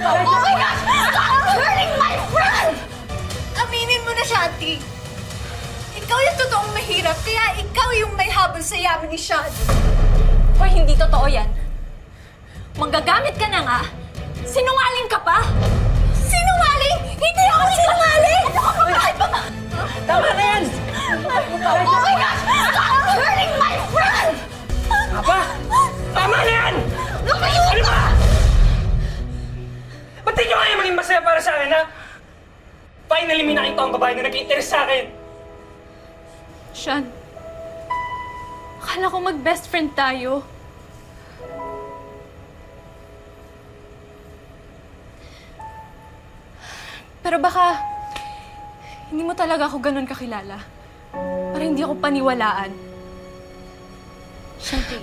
Oh my gosh! Stop hurting my friend! Aminin mo na, Shanti. Ikaw yung totoong mahirap, kaya ikaw yung may habol sa yaman ni Sean. Hoy, hindi totoo yan. Manggagamit ka na nga. Sinungaling ka pa. Sinungaling? Hindi ako sinungaling! Ano ka ba? Bakit ba? Tama na yan! Oh my gosh! Stop hurting my friend! Apa? Tama na yan! Lumayo Ano ka! ba? Ba't di nyo kaya maging masaya para sa akin, ha? Finally, may nakita ang babae na nag-interest sa akin. Sean, akala ko mag-best friend tayo. Pero baka hindi mo talaga ako ganun kakilala. Para hindi ako paniwalaan. Shanti,